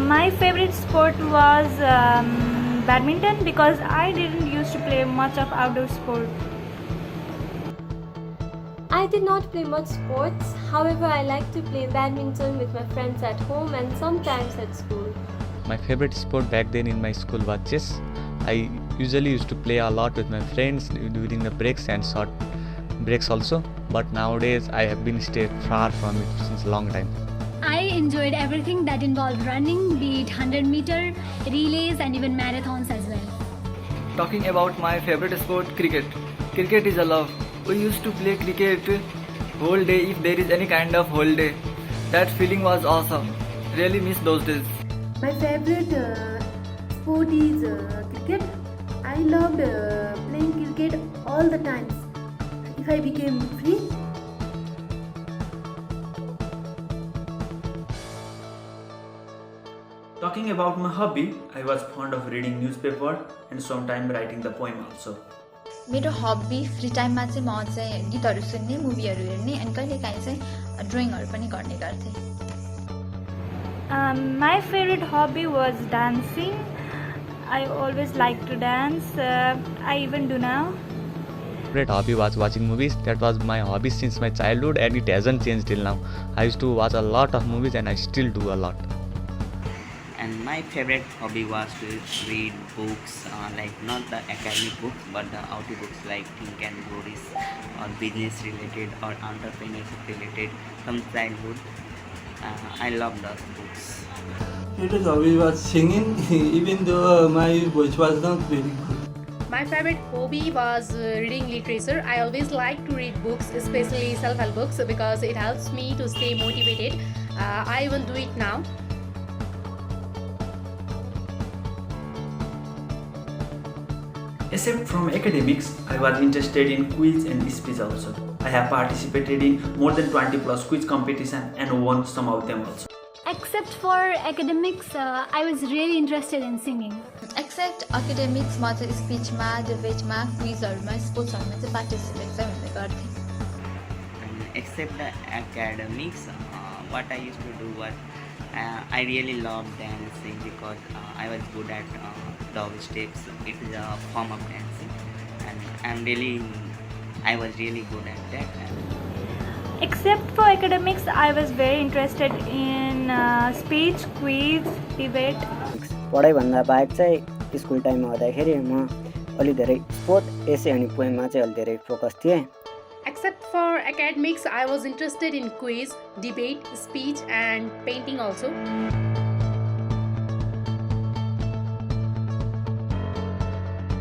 My favorite sport was badminton because I didn't used to play much of outdoor sport. I did not play much sports, however, I like to play badminton with my friends at home and sometimes at school. My favorite sport back then in my school was chess. I usually used to play a lot with my friends during the breaks and short breaks also. But nowadays I have been stayed far from it since a long time. I enjoyed everything that involved running, be it 100-meter, relays and even marathons as well. Talking about my favorite sport, cricket. Cricket is a love. We used to play cricket whole day if there is any kind of holiday. That feeling was awesome. Really miss those days. My favorite sport is cricket. I loved playing cricket all the times. If I became free, Talking about my hobby, I was fond of reading newspaper and sometimes writing the poem also. मेरो हबी free टाइममा चाहिँ म चाहिँ गीतहरू सुन्ने, मुभीहरू हेर्ने अनि कहिलेकाहीँ चाहिँ ड्रइङहरू पनि गर्ने गर्थेँ. My favorite hobby was dancing. I always liked to dance. I even do now. Favorite hobby was watching movies. That was my hobby since my childhood and it hasn't changed till now. I used to watch a lot of movies and I still do a lot. And my favorite hobby was to read books, like not the academic books but the audio books like Think and Grow Rich or business related or entrepreneurship related from childhood. I love those books. Favorite hobby was singing, even though my voice was not very good. My favorite hobby was reading literature. I always like to read books, especially self-help books, because it helps me to stay motivated. I even do it now. Except from academics, I was interested in quiz and speech also. I have participated in more than 20 plus quiz competition and won some of them also. Except for academics, I was really interested in singing. Except academics म चाहिँ स्पिचमा, डिबेटमा, क्विजहरूमा, स्पोर्ट्सहरूमा चाहिँ participate चाहिँ हुने गर्थेँ. Except the academics, what I used to do was I really loved dancing because I was good at dog steps. It is a form of dancing, and I was really good at that. Except for academics, I was very interested in speech, quiz, debate. पढाइभन्दा बाहेक चाहिँ school टाइममा हुँदाखेरि म अलि धेरै sport, एसे अनि पोएममा चाहिँ अलि धेरै फोकस थिएँ. Except for academics, I was interested in quiz, debate, speech and painting also.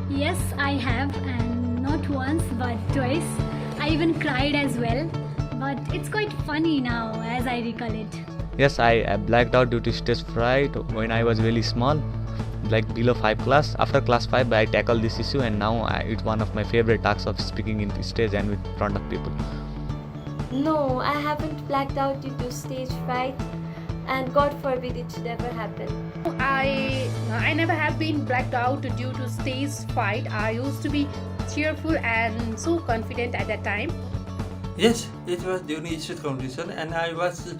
Yes, I have, and not once but twice. I even cried as well, but it's quite funny now as I recall it. Yes, I blacked out due to stage fright when I was really small, like below 5 class. After class 5, I tackled this issue and now it's one of my favorite tasks of speaking in stage and with front of people. No, I haven't blacked out due to stage fright, and God forbid it should ever happen. I never have been blacked out due to stage fright. I used to be cheerful and so confident at that time. Yes, it was during state competition and I was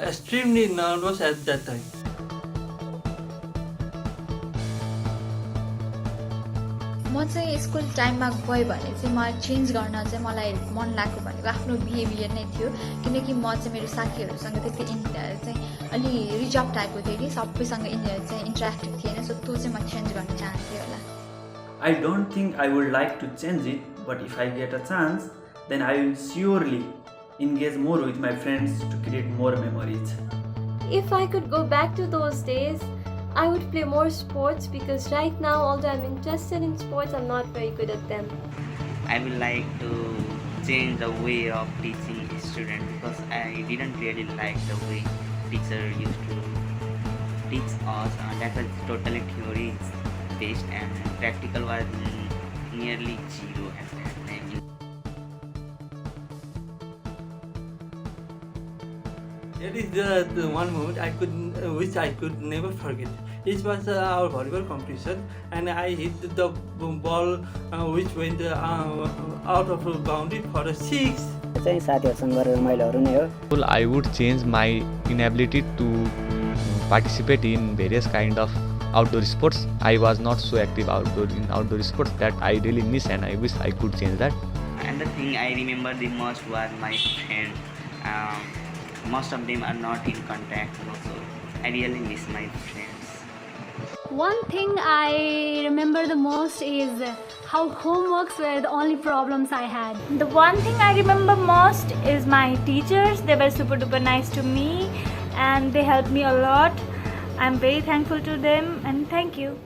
extremely nervous at that time. म चाहिँ school टाइममा गएँ भने चाहिँ मलाई change गर्न चाहिँ मलाई मन लाग्यो भनेको आफ्नो बिहेभियर नै थियो, किनकि म चाहिँ मेरो साथीहरूसँग त्यति चाहिँ अलि रिजर्भ टाइपको थिएँ कि सबैसँग चाहिँ इन्टरेक्टिभ थिएन, सो त्यो चाहिँ म चेन्ज गर्न चाहन्थेँ होला. I don't think I would like to change it, but if I get a chance, then I will surely engage more with my friends to create more memories. If I could go back to those days, I would play more sports, because right now, although I'm interested in sports, I'm not very good at them. I would like to change the way of teaching students because I didn't really like the way teacher used to teach us. That was totally theory based and practical was nearly zero at that time. It is the one moment which I could never forget. It was our volleyball competition and I hit the ball which went out of the boundary for a 6. चाहिँ साथीहरुसँग गरेर रमाइलोहरु नै हो. I would change my inability to participate in various kind of outdoor sports. I was not so active in outdoor sports that I really miss, and I wish I could change that. And the thing I remember the most was my friends. Most of them are not in contact, so I really miss my friends. One thing I remember the most is how homeworks were the only problems I had. The one thing I remember most is my teachers. They were super duper nice to me and they helped me a lot. I'm very thankful to them and thank you.